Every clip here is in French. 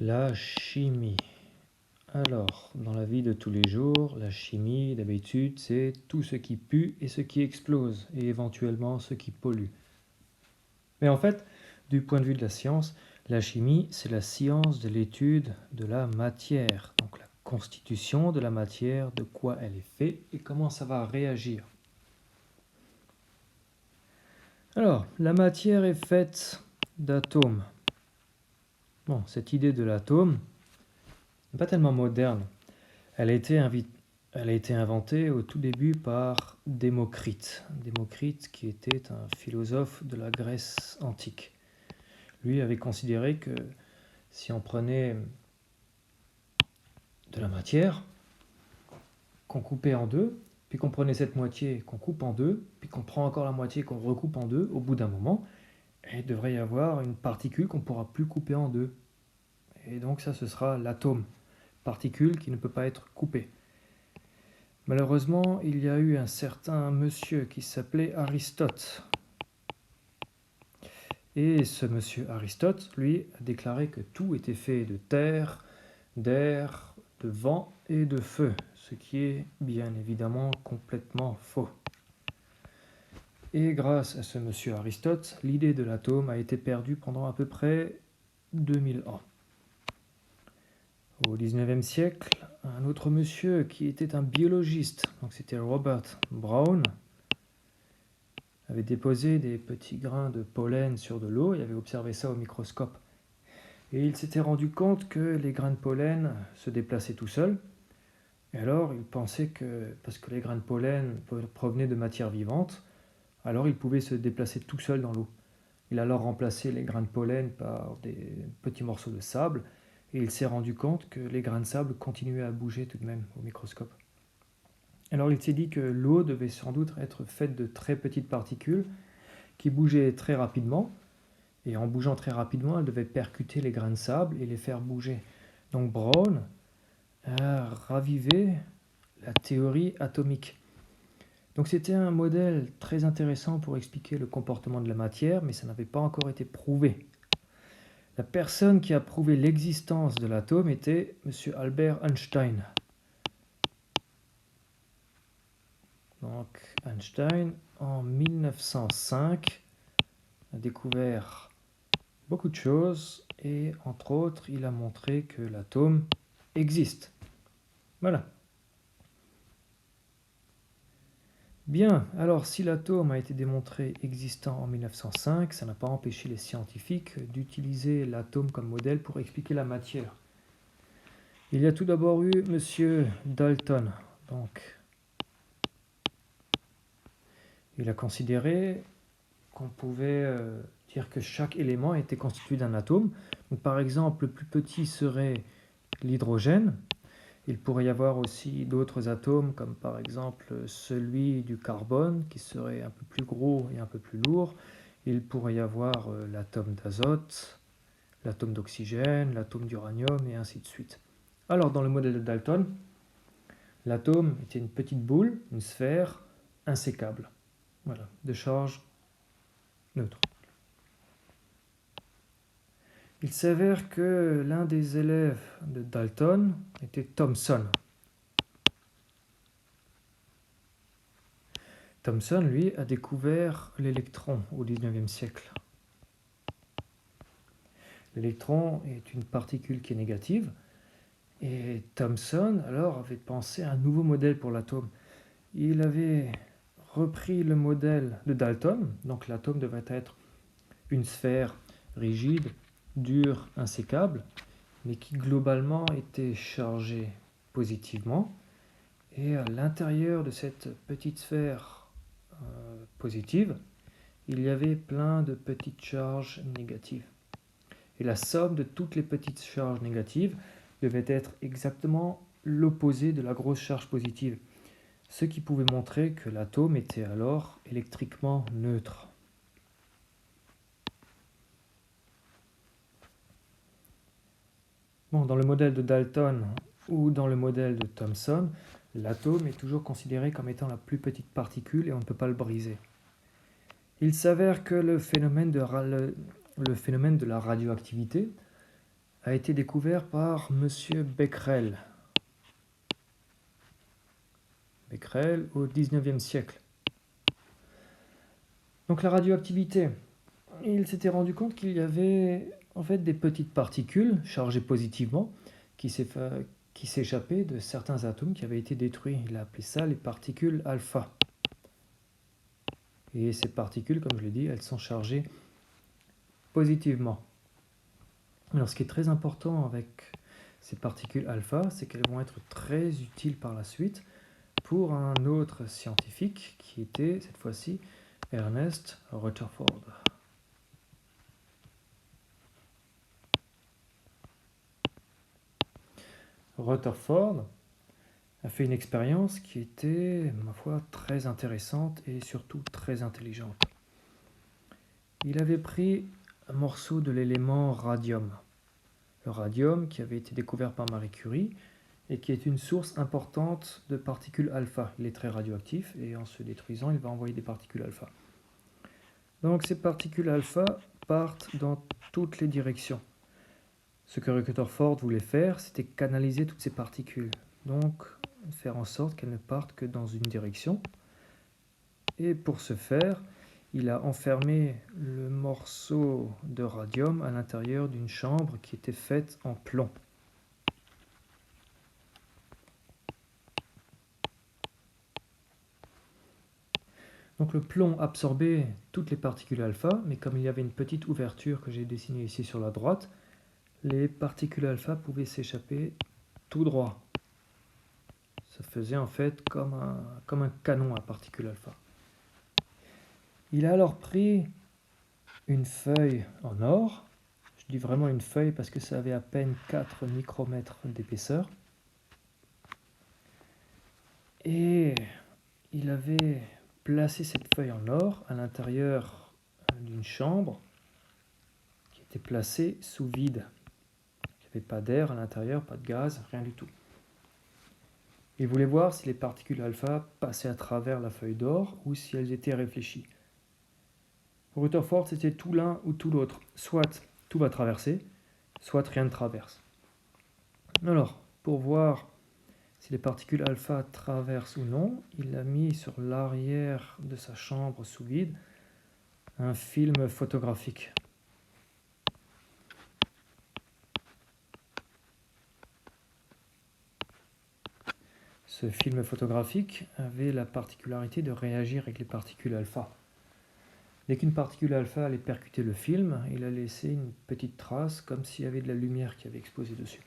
La chimie. Alors, dans la vie de tous les jours, la chimie, d'habitude, c'est tout ce qui pue et ce qui explose, et éventuellement ce qui pollue. Mais en fait, du point de vue de la science, la chimie, c'est la science de l'étude de la matière, donc la constitution de la matière, de quoi elle est faite et comment ça va réagir. Alors, la matière est faite d'atomes. Bon, cette idée de l'atome n'est pas tellement moderne. Elle a été inventée au tout début par Démocrite. Démocrite qui était un philosophe de la Grèce antique. Lui avait considéré que si on prenait de la matière, qu'on coupait en deux, puis qu'on prenait cette moitié qu'on coupe en deux, puis qu'on prend encore la moitié qu'on recoupe en deux, au bout d'un moment, il devrait y avoir une particule qu'on ne pourra plus couper en deux. Et donc ça, ce sera l'atome, particule qui ne peut pas être coupée. Malheureusement, il y a eu un certain monsieur qui s'appelait Aristote. Et ce monsieur Aristote, lui, a déclaré que tout était fait de terre, d'air, de vent et de feu, ce qui est bien évidemment complètement faux. Et grâce à ce monsieur Aristote, l'idée de l'atome a été perdue pendant à peu près 2000 ans. Au XIXe siècle, un autre monsieur qui était un biologiste, donc c'était Robert Brown, avait déposé des petits grains de pollen sur de l'eau et avait observé ça au microscope. Et il s'était rendu compte que les grains de pollen se déplaçaient tout seuls. Et alors il pensait que, parce que les grains de pollen provenaient de matière vivante, alors ils pouvaient se déplacer tout seuls dans l'eau. Il a alors remplacé les grains de pollen par des petits morceaux de sable et il s'est rendu compte que les grains de sable continuaient à bouger tout de même au microscope. Alors il s'est dit que l'eau devait sans doute être faite de très petites particules qui bougeaient très rapidement, et en bougeant très rapidement, elle devait percuter les grains de sable et les faire bouger. Donc Brown a ravivé la théorie atomique. Donc c'était un modèle très intéressant pour expliquer le comportement de la matière, mais ça n'avait pas encore été prouvé. La personne qui a prouvé l'existence de l'atome était M. Albert Einstein. Donc Einstein, en 1905, a découvert beaucoup de choses et entre autres, il a montré que l'atome existe. Voilà. Bien, alors si l'atome a été démontré existant en 1905, ça n'a pas empêché les scientifiques d'utiliser l'atome comme modèle pour expliquer la matière. Il y a tout d'abord eu M. Dalton. Donc, il a considéré qu'on pouvait dire que chaque élément était constitué d'un atome. Donc, par exemple, le plus petit serait l'hydrogène. Il pourrait y avoir aussi d'autres atomes, comme par exemple celui du carbone, qui serait un peu plus gros et un peu plus lourd. Il pourrait y avoir l'atome d'azote, l'atome d'oxygène, l'atome d'uranium, et ainsi de suite. Alors, dans le modèle de Dalton, l'atome était une petite boule, une sphère, insécable. Voilà, de charge neutre. Il s'avère que l'un des élèves de Dalton était Thomson. Thomson, lui, a découvert l'électron au XIXe siècle. L'électron est une particule qui est négative, et Thomson, alors, avait pensé à un nouveau modèle pour l'atome. Il avait repris le modèle de Dalton, donc l'atome devait être une sphère rigide, dure, insécable, mais qui globalement était chargée positivement. Et à l'intérieur de cette petite sphère positive, il y avait plein de petites charges négatives. Et la somme de toutes les petites charges négatives devait être exactement l'opposé de la grosse charge positive, ce qui pouvait montrer que l'atome était alors électriquement neutre. Bon, dans le modèle de Dalton ou dans le modèle de Thomson, l'atome est toujours considéré comme étant la plus petite particule et on ne peut pas le briser. Il s'avère que le phénomène de la radioactivité a été découvert par Monsieur Becquerel. Becquerel au XIXe siècle. Donc la radioactivité, il s'était rendu compte qu'il y avait en fait des petites particules chargées positivement qui s'échappaient de certains atomes qui avaient été détruits. Il a appelé ça les particules alpha. Et ces particules, comme je l'ai dit, elles sont chargées positivement. Alors ce qui est très important avec ces particules alpha, c'est qu'elles vont être très utiles par la suite pour un autre scientifique qui était cette fois-ci Ernest Rutherford. Rutherford a fait une expérience qui était, ma foi, très intéressante et surtout très intelligente. Il avait pris un morceau de l'élément radium. Le radium qui avait été découvert par Marie Curie et qui est une source importante de particules alpha. Il est très radioactif et en se détruisant, il va envoyer des particules alpha. Donc ces particules alpha partent dans toutes les directions. Ce que Rutherford voulait faire, c'était canaliser toutes ces particules. Donc faire en sorte qu'elles ne partent que dans une direction. Et pour ce faire, il a enfermé le morceau de radium à l'intérieur d'une chambre qui était faite en plomb. Donc le plomb absorbait toutes les particules alpha, mais comme il y avait une petite ouverture que j'ai dessinée ici sur la droite, les particules alpha pouvaient s'échapper tout droit. Ça faisait en fait comme un canon à particules alpha. Il a alors pris une feuille en or. Je dis vraiment une feuille parce que ça avait à peine 4 micromètres d'épaisseur. Et il avait placé cette feuille en or à l'intérieur d'une chambre qui était placée sous vide. Il n'y avait pas d'air à l'intérieur, pas de gaz, rien du tout. Il voulait voir si les particules alpha passaient à travers la feuille d'or ou si elles étaient réfléchies. Pour Rutherford, c'était tout l'un ou tout l'autre. Soit tout va traverser, soit rien ne traverse. Alors, pour voir si les particules alpha traversent ou non, il a mis sur l'arrière de sa chambre sous vide un film photographique. Ce film photographique avait la particularité de réagir avec les particules alpha. Dès qu'une particule alpha allait percuter le film, il a laissé une petite trace comme s'il y avait de la lumière qui avait explosé dessus.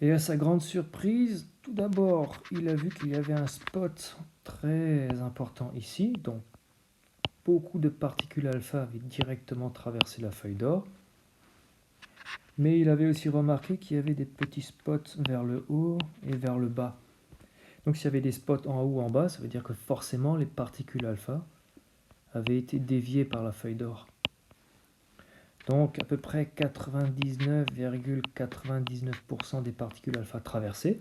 Et à sa grande surprise, tout d'abord, il a vu qu'il y avait un spot très important ici, donc beaucoup de particules alpha avaient directement traversé la feuille d'or. Mais il avait aussi remarqué qu'il y avait des petits spots vers le haut et vers le bas. Donc s'il y avait des spots en haut ou en bas, ça veut dire que forcément les particules alpha avaient été déviées par la feuille d'or. Donc à peu près 99,99% des particules alpha traversaient.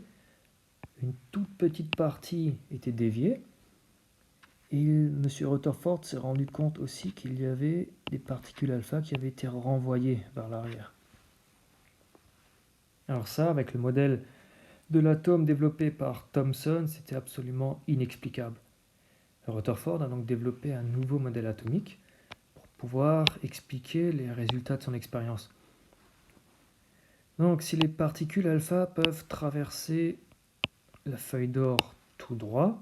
Une toute petite partie était déviée. Et M. Rutherford s'est rendu compte aussi qu'il y avait des particules alpha qui avaient été renvoyées vers l'arrière. Alors ça, avec le modèle de l'atome développé par Thomson, c'était absolument inexplicable. Rutherford a donc développé un nouveau modèle atomique pour pouvoir expliquer les résultats de son expérience. Donc si les particules alpha peuvent traverser la feuille d'or tout droit,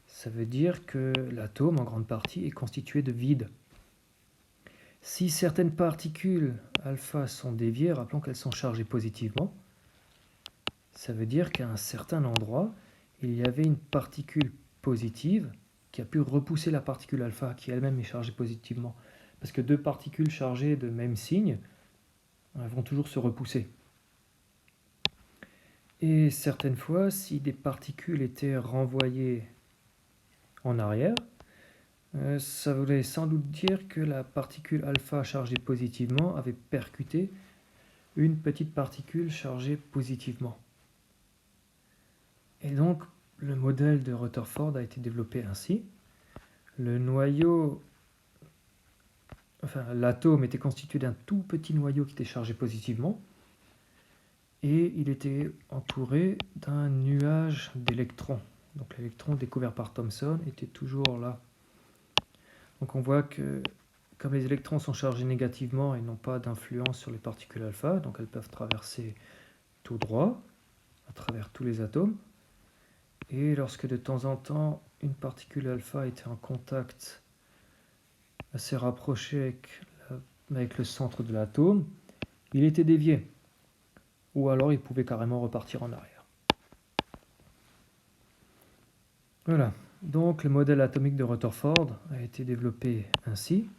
ça veut dire que l'atome en grande partie est constitué de vide. Si certaines particules alpha sont déviées, rappelons qu'elles sont chargées positivement, ça veut dire qu'à un certain endroit, il y avait une particule positive qui a pu repousser la particule alpha qui elle-même est chargée positivement. Parce que deux particules chargées de même signe vont toujours se repousser. Et certaines fois, si des particules étaient renvoyées en arrière, ça voulait sans doute dire que la particule alpha chargée positivement avait percuté une petite particule chargée positivement. Et donc, le modèle de Rutherford a été développé ainsi. Le noyau l'atome était constitué d'un tout petit noyau qui était chargé positivement, et il était entouré d'un nuage d'électrons. Donc l'électron découvert par Thomson était toujours là. Donc on voit que comme les électrons sont chargés négativement et n'ont pas d'influence sur les particules alpha, donc elles peuvent traverser tout droit à travers tous les atomes. Et lorsque de temps en temps une particule alpha était en contact assez rapproché avec le centre de l'atome, il était dévié. Ou alors il pouvait carrément repartir en arrière. Voilà, donc le modèle atomique de Rutherford a été développé ainsi.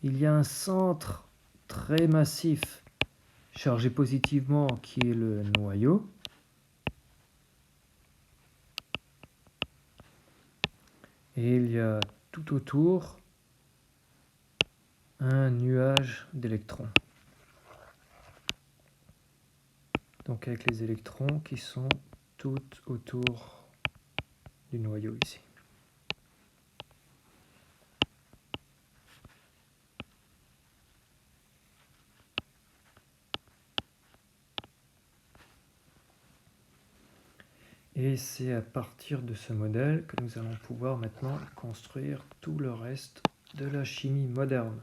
Il y a un centre très massif chargé positivement qui est le noyau. Et il y a tout autour un nuage d'électrons. Donc avec les électrons qui sont tout autour du noyau ici. Et c'est à partir de ce modèle que nous allons pouvoir maintenant construire tout le reste de la chimie moderne.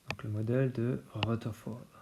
Donc le modèle de Rutherford.